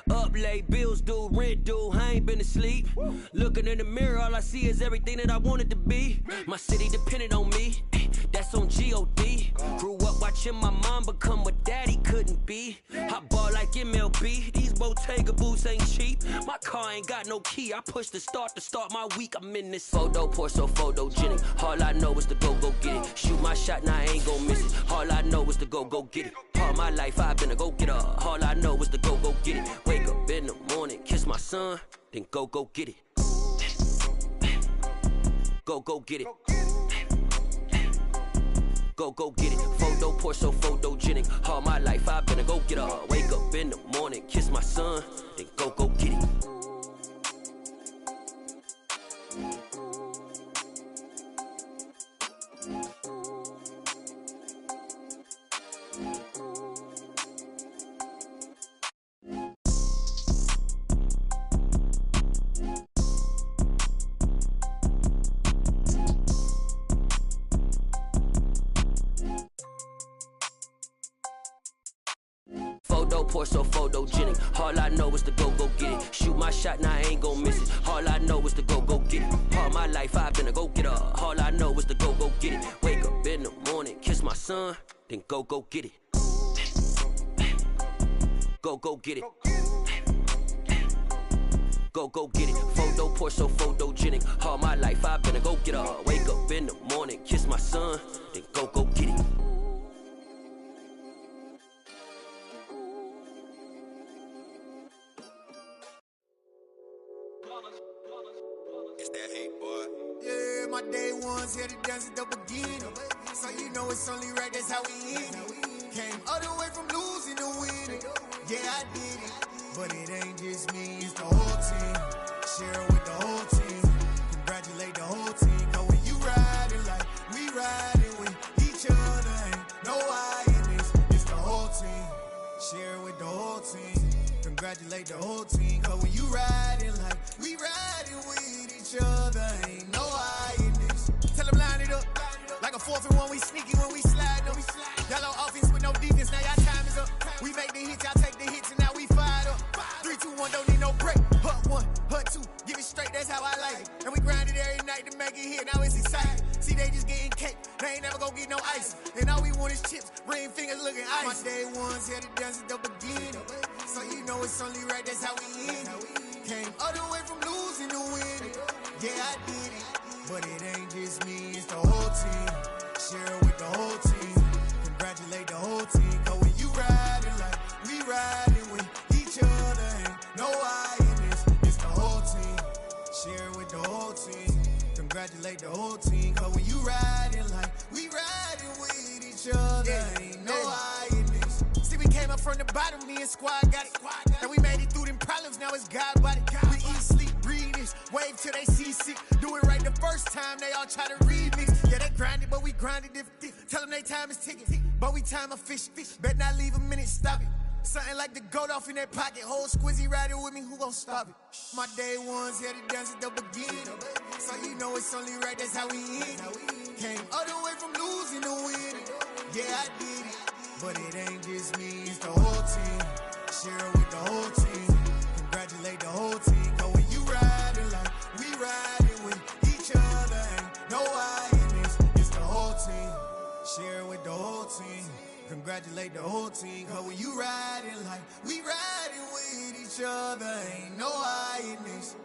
Up late, bills due, rent due. I ain't been asleep. Looking in the mirror, all I see is everything that I wanted to be. My city depended on me. That's on G.O.D. Grew up watching my mom become what daddy couldn't be. I ball like MLB. These Bottega boots ain't cheap. My car ain't got no key. I push the start to start my week. I'm in this photo pour so photogenic. All I know is to go get it. Shoot my shot, now I ain't gon' miss it. All I know is to go get it. All my life I've been a go getter. All I know is to go get it. Wake up in the morning, kiss my son, then go get it. Go get it. Go get it. Photo pour so photogenic. All my life I've been a go getter. Wake up in the morning, kiss my son, then go get it. Pour so photogenic. All I know is to go get it. Shoot my shot, now I ain't gon' miss it. All I know is to go get it. All my life I've been a go getter. All I know is to go get it. Wake up in the morning, kiss my son, then go get it. Go get it. Go get it. Photo pour so photogenic. All my life I've been a go getter. Wake up in the morning, kiss my son, then go get it. It's that hate, boy. Yeah, my day ones here to dance at the beginning. So you know it's only right, that's how we eat it. Came all the way from losing to winning. Yeah, I did it. But it ain't just me, it's the whole team. Share it with the whole team. Congratulate the whole team. Cause when you riding like we riding with each other, ain't no I in this. It's the whole team. Share it with the whole team. Congratulate the whole team. Cause when you riding like we riding with each other, ain't no I in this. Tell them line it up. Like a 4th and 1, we sneaky when we slide them. Yellow offense with no defense, now y'all time is up. We make the hits, y'all take the hits, and now we fired up. 3, 2, 1, don't need no break. Hut 1, hut 2, give it straight, that's how I like it. And we grind it here, now it's exciting. See, they just getting cake, they ain't never gonna get no ice. And all we want is chips, ring fingers looking ice. My day ones here to dance at the beginning. So you know it's only right, that's how we end it. Came all the way from losing to winning. Yeah, I did it. But it ain't just me, it's the whole team. Share with the whole team. Congratulate the whole team. Cause when you riding like we riding with each other, ain't no I in this. It's the whole team. Share with the whole team. Congratulate the whole team. Cause when you riding like we riding with each other, ain't no I in this. See, we came up from the bottom, me and squad got it. And we made it through them problems, now it's God body. We eat, sleep, breathe this. Wave till they see sick. Do it right the first time, they all try to remix. Yeah, they grinded, but we grinded different. Tell them they time is ticking, but we time a fish. Bet not leave a minute, stop it. Something like the goat off in their pocket. Whole squizzy riding with me, who gon' stop it? My day ones here to dance at the beginning. So you know it's only right, that's how we end it. Came all the way from losing to winning. Yeah, I did it. But it ain't just me, it's the whole team. Share with the whole team. Congratulate the whole team. Cause when you riding like we riding with each other, ain't no I in this. It's the whole team. Share with the whole team. Congratulate the whole team. Cause when you riding like we riding with each other, ain't no I in this.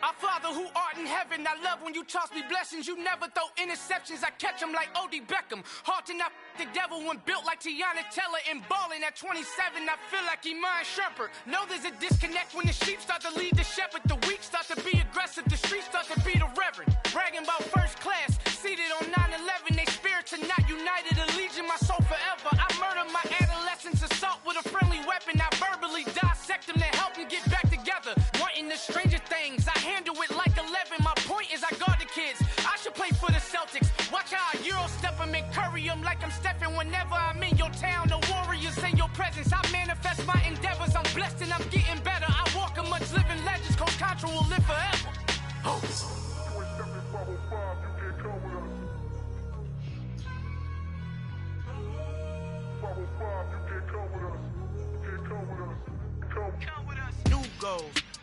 Our Father who art in heaven, I love when you toss me blessings. You never throw interceptions, I catch them like O.D. Beckham. Hard to not the devil when built like Tiana Teller and balling at 27, I feel like Iman Shumpert. Know there's a disconnect when the sheep start to lead the shepherd. The weak start to be aggressive, the streets start to be the reverend. Bragging about first class, seated on 9/11. They spirits are not united, a legion, my soul forever. I murder my adolescence, assault with a friendly weapon. I verbally dissect them to help them get back together. Wanting the stranger things, I handle it like 11. My point is I guard the kids. I should play for the Celtics. Watch how I Euro step them and curry them like I'm Stephen. Whenever I'm in your town, the Warriors in your presence. I manifest my endeavors. I'm blessed and I'm getting better. I walk amongst living legends. Coach Contra will live forever. Oh.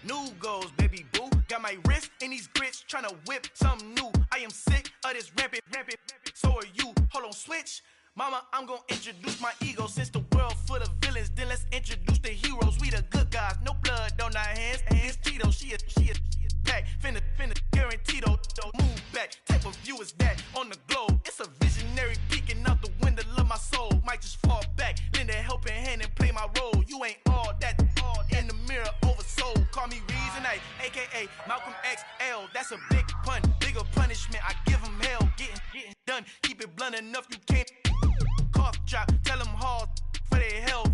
New goals, baby boo. Got my wrist in these grits, tryna whip something new. I am sick of this rampant. So are you. Hold on, switch. Mama, I'm gonna introduce my ego. Since the world full of villains, then let's introduce the heroes. We the good guys, no blood on our hands. It's Tito, she a pack. Finna guaranteed, move back. Type of view is that on the globe? It's a visionary peeking out the window of my soul. Might just fall back, lend a helping hand and play my role. You ain't all that in the mirror oversold. Call me Reason A, aka Malcolm XL. That's a big pun, bigger punishment. I give him hell, getting done. Keep it blunt enough, you can't cough drop. Tell them hard for their health.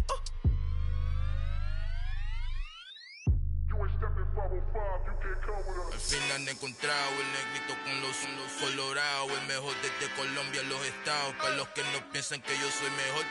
Al fin han encontrado el negrito con los colorados, el mejor desde Colombia a los estados. Para los que no piensan que yo soy mejor,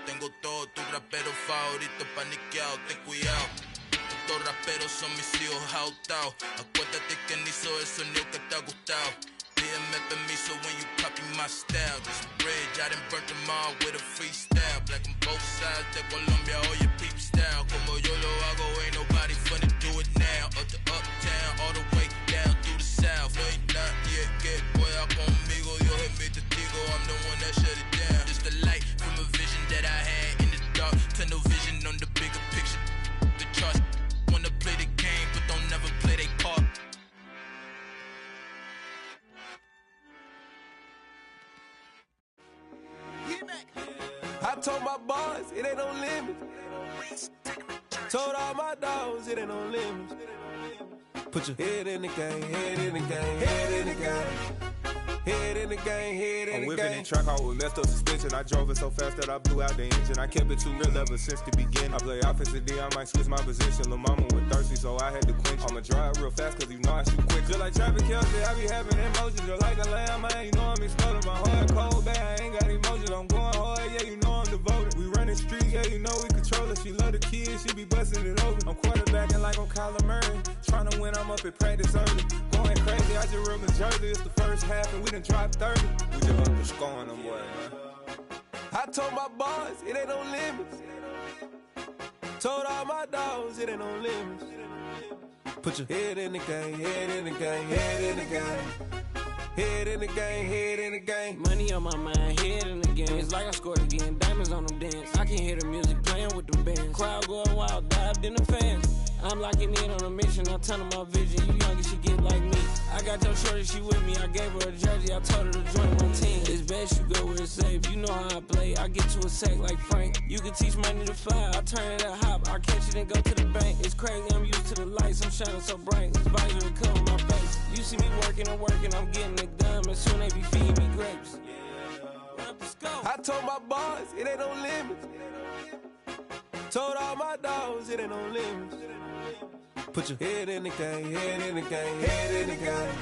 tengo todo, tu rapero favorito paniqueado, ten cuidado. Estos raperos son mis hijos adoptados. Acuérdate que ni hizo el sonido que te ha gustado. Pídeme permiso when you copy my style. This bridge, I done burnt them all with a freestyle. Black on both sides de Colombia, oye peep style. Como yo lo hago, ain't nobody funny, do it now. Up to uptown, all the way down through the south. No hay nadie que pueda conmigo, Dios es mi testigo. I'm the one that shut it down. Just a light from a vision that I had in the dark. Tunnel vision on the bigger picture. The charts wanna play the game, but don't never play their part. I told my boys it ain't no limits. Told all my dogs it ain't no limits. Put your head in the game, head in the game, head in the game. Head in the game, head in the game. I'm whipping in track, I was messed up suspension. I drove it so fast that I blew out the engine. I kept it too real ever since the beginning. I play offensive D, I might switch my position. Lil' mama was thirsty, so I had to quench. I'ma drive real fast, cause you know I shoot quick. Just like Travis Kelce, I be having emotions. Just like a lamb, man, you know I'm exploding. My heart cold, bad, I ain't got emotions. I'm going hard, yeah, you know I'm devoted. We running streets, yeah, you know we control it. She love the kids, she be busting it over. I'm quarterbacking like I'm Kyler Murray. Trying to win, I'm up at practice early. Going crazy, I just ripped Jersey. It's the first half and we done dropped 30. We just up to scoring them, boy, man. I told my boys, it ain't no limits. Told all my dogs, it ain't no limits. Put your head in the game, head in the game, head in the game. Head in the game, head in the game. Money on my mind, head in the game. It's like I scored again, diamonds on them dance. I can hear the music playing with them bands. Crowd going wild, dived in the fans. I'm locking in on a mission, I tell her my vision. You young and she get like me. I got your shorty, she with me. I gave her a jersey, I told her to join my team. It's best you go where it's safe. You know how I play. I get to a sack like Frank. You can teach money to fly. I turn it up hop. I catch it and go to the bank. It's crazy, I'm used to the lights. I'm shining so bright. This visor will cover my face. You see me working and working. I'm getting it done. And soon they be feeding me grapes. Let's go. I told my boys, it ain't no limits. Told all my dogs, it ain't no limits. Put your head in the game, head in the game, head in the game.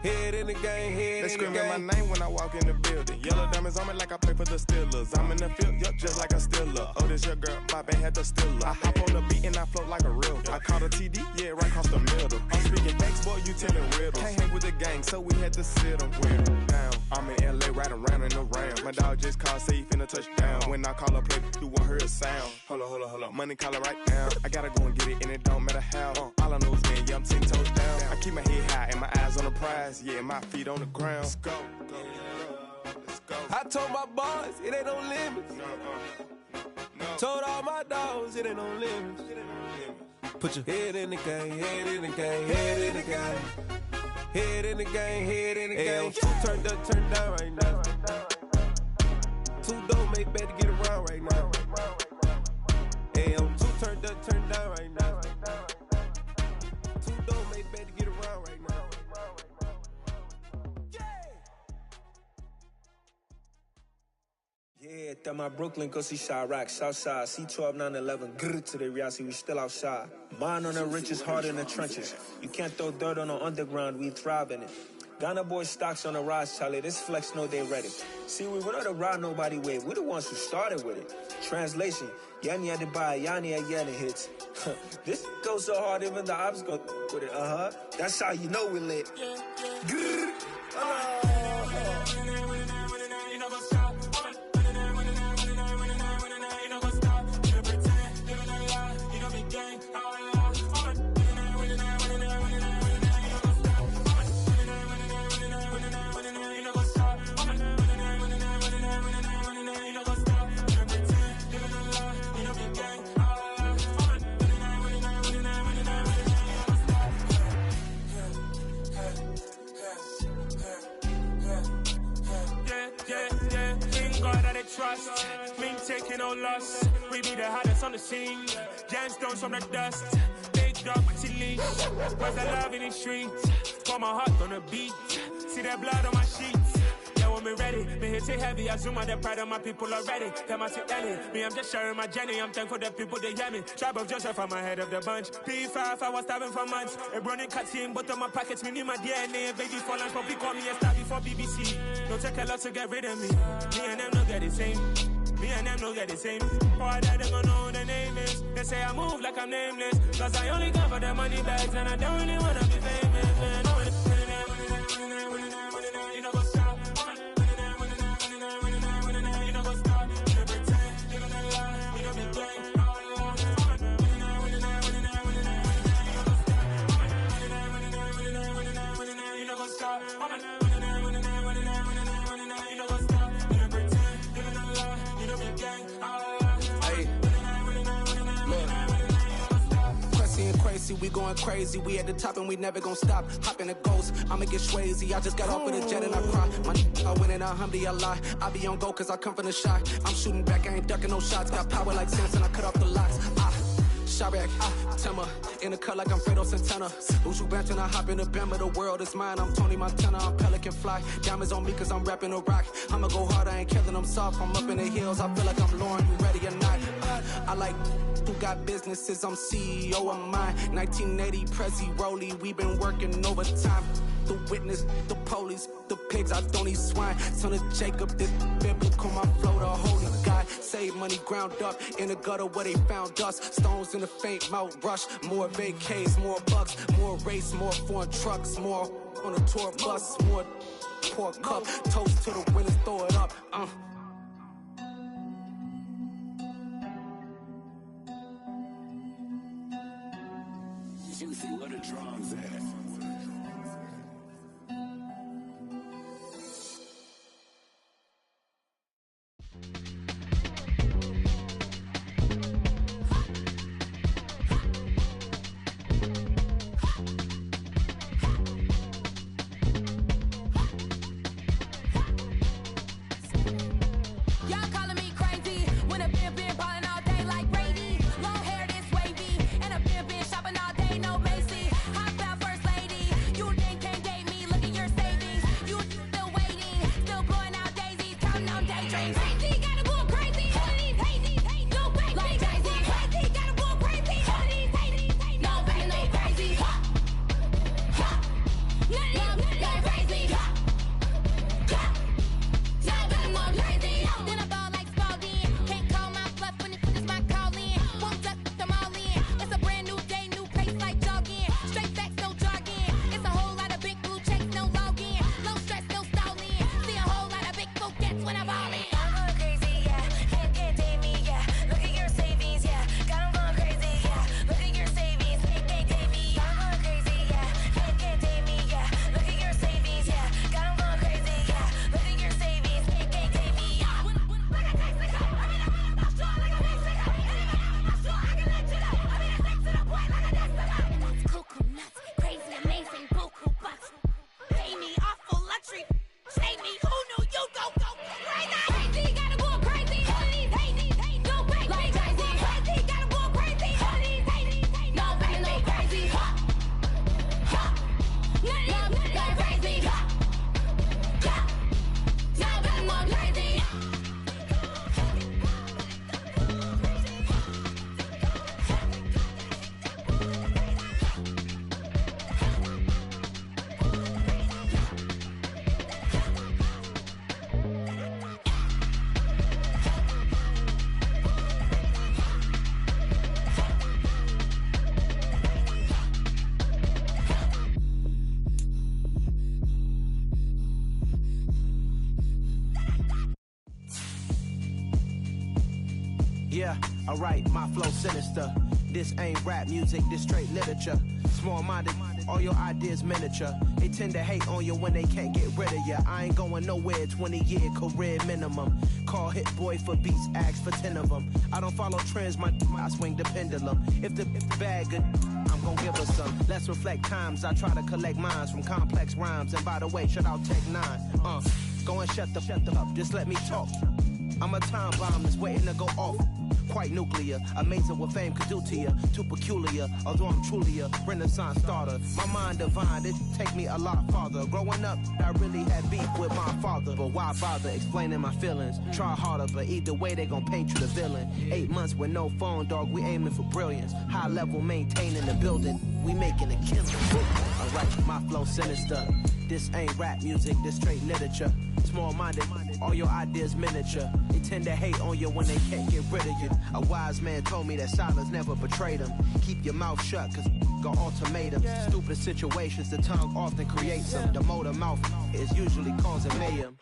Head in the game, head they in the game. They screaming my name when I walk in the building. Yellow diamonds on me like I play for the Steelers. I'm in the field, yup, just like a Steeler. Oh, this your girl, my band had the Steeler. I hop on the beat and I float like a real. I caught a TD, yeah, right across the middle. I'm speaking facts, boy, you telling riddles. Can't hang with the gang, so we had to sit them down. I'm in LA, riding around and around. My dog just called, say he finna touchdown. When I call a play, you won't hear a sound. Hold up, money calling right now. I gotta go and get it, and it don't matter how. All I know is, man, yeah, I'm 10 toes down. I keep my head high and my eyes on the prize. Yeah, my feet on the ground. Let's go. Let's go. I told my boys, it ain't no limits. No. Told all my dogs, it ain't no limits. Put your head in the game, head in the game, head in the game. Head in the game, head in the game. Two turned up, turned down right now. Two don't make bad to get around right now. Hey, I'm two turned up, turned down right now. Two don't make bad to get around right now. Yeah, that my Brooklyn, go see Chirac, Southside, C12, 911, grr to the Riasi, we still outside. Mine on the riches, hard in the trenches. You can't throw dirt on the underground, we thrive in it. Ghana boys stocks on the rise, Charlie, this flex know they ready. See, we were not to ride nobody wave, we the ones who started with it. Translation, Yanni had to buy, Yanni had Yanni hits. This goes so hard, even the ops go with it, That's how you know we lit. Grr, trust, me taking no loss. We be the hottest on the scene. Gemstones from the dust. Big dog with your leash. Where's the love in the streets? Pour my heart on the beat. See that blood on my sheets. Yeah, when me ready, me hit it heavy. I zoom out the pride of my people already. Tell my sit Ellie. Me, I'm just sharing my journey. I'm thankful the people they hear me. Tribe of Joseph, I'm ahead of the bunch. P5, I was starving for months. A running cutscene, but on my pockets, me need my DNA. Baby for lunch, probably call me a star before BBC. Don't take a lot to get rid of me. Me and them don't get the same. Me and them don't get the same. Boy, that they gon' know who the name is. They say I move like I'm nameless. Cause I only come for the money bags and I don't really wanna be famous, man. You know what's up? You know what's up? You pretend, living a lie. You know me gang. You know what's up? We going crazy, we at the top and we never gon' stop. Hop in a ghost, I'ma get swayzy. I just got off with a jet and I cry. My I win in a Humvee, I lie. I be on go cause I come from the shot. I'm shooting back, I ain't ducking no shots. Got power like Samson, I cut off the locks. Chirac, Timber, in the cut like I'm Fredo Santana. Lose you bench and I hop in the Bama, the world is mine. I'm Tony Montana, I'm Pelican Fly. Diamonds on me cause I'm rapping a rock. I'ma go hard, I ain't killing them soft. I'm up in the hills, I feel like I'm Lauren, you ready or not? I like who got businesses, I'm CEO of mine. 1980 Prezi Rolly, we been working overtime. The witness, the police, the pigs, I don't eat swine. Son of Jacob, this biblical, my flow, the holy God. Save money ground up in the gutter where they found us. Stones in the faint mouth rush. More vacays, more bucks, more race, more foreign trucks, more on a tour bus, more pour cup. Toast to the winners, throw it up. Juicy, where the drums at? Yeah, alright, my flow sinister. This ain't rap music, this straight literature. Small-minded, all your ideas miniature. They tend to hate on you when they can't get rid of you. I ain't going nowhere, 20-year career minimum. Call Hit Boy for beats, ask for 10 of them. I don't follow trends, I swing the pendulum. If the bag good, I'm gon' give her some. Let's reflect times, I try to collect minds from complex rhymes. And by the way, shout out Tech 9. Go and shut the up, just let me talk. I'm a time bomb that's waiting to go off. Quite nuclear, amazing what fame could do to you. Too peculiar, although I'm truly a renaissance starter. My mind divine, it take me a lot farther. Growing up, I really had beef with my father. But why bother explaining my feelings? Try harder, but either way they gon' paint you the villain. 8 months with no phone, dog, we aiming for brilliance. High level maintaining the building, we making a killing. Alright, my flow sinister. This ain't rap music, this straight literature. Small-minded, all your ideas miniature. They tend to hate on you when they can't get rid of you. A wise man told me that silence never betrayed him. Keep your mouth shut, cause got ultimatums. Stupid situations, the tongue often creates them. The motor mouth is usually causing mayhem.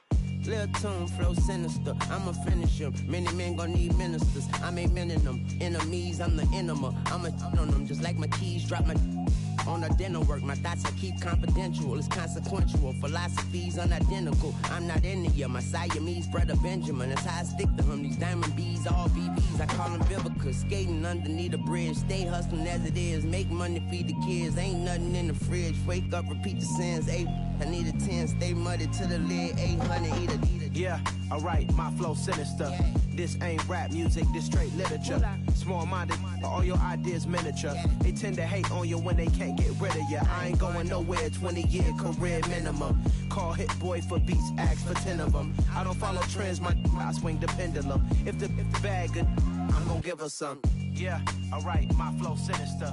Lil' tune, flow sinister, I'ma finish him. Many men gon' need ministers, I'm a men in them. Enemies, I'm the enema, I'ma on them. Just like my keys, drop my on the dinner work. My thoughts I keep confidential, it's consequential. Philosophies unidentical, I'm not India. My Siamese brother Benjamin, that's how I stick to him. These diamond bees, all BBs, I call them biblical. Cause skating underneath the bridge, stay hustling as it is. Make money, feed the kids, ain't nothing in the fridge. Wake up, repeat the sins, ayy. I need a 10, stay muddy to the lid, 800, eat a. Yeah, alright, my flow sinister. This ain't rap music, this straight literature. Small-minded, all your ideas miniature. They tend to hate on you when they can't get rid of you. I ain't going nowhere, 20-year career minimum. Call Hit Boy for beats, ask for 10 of them. I don't follow trends, I swing the pendulum. If the bag good, I'm gonna give her some. Yeah, alright, my flow sinister.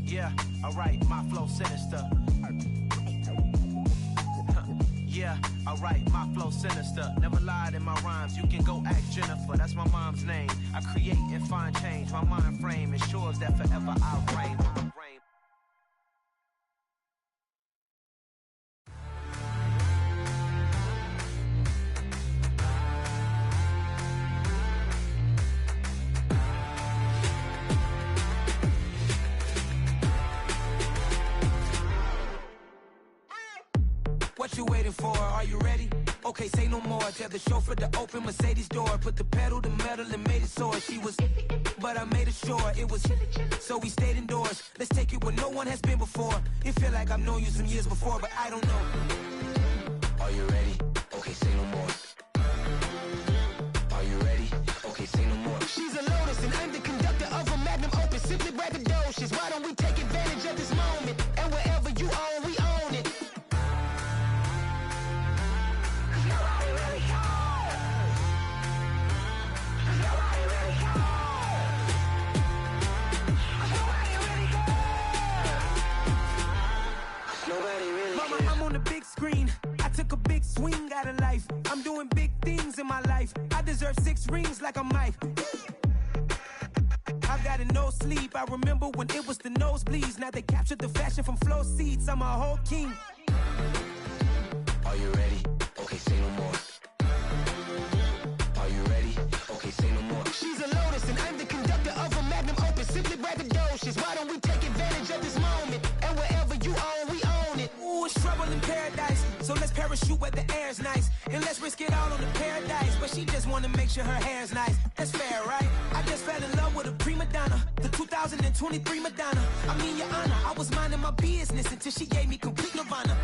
Yeah, alright, my flow sinister. Yeah, alright, my flow sinister. Never lied in my rhymes, you can go ask Jennifer. That's my mom's name. I create and find change. My mind frame ensures that forever I reign. What you waiting for? Are you ready? Okay, say no more. Tell the chauffeur to open Mercedes door. Put the pedal to metal and made it soar. She was, but I made it sure it was. So we stayed indoors. Let's take it where no one has been before. It feel like I've known you some years before, but I don't know. Are you ready? Okay, say no more. Are you ready? Okay, say no more. She's a Lotus and I'm the conductor of a magnum opus. Simply braggadocious. Why don't we take advantage of this moment? And wherever you own, we own it. Mama, I'm on the big screen. I took a big swing out of life. I'm doing big things in my life. I deserve 6 rings like a Mike. I've got no sleep. I remember when it was the nosebleeds. Now they captured the fashion from flow seats. I'm a whole king. Are you ready? Okay, say no more. Are you ready? Okay, say no more. She's a Lotus and I'm the conductor of a magnum opus. Simply braggadocious. Why don't we take advantage of this moment? And wherever you own, we own it. Ooh, it's trouble in paradise. So let's parachute where the air's nice. And let's risk it all on the paradise. But she just wanna make sure her hair's nice. That's fair, right? I just fell in love with a prima donna. The 2023 Madonna. I mean, your honor, I was minding my business until she gave me complete nirvana.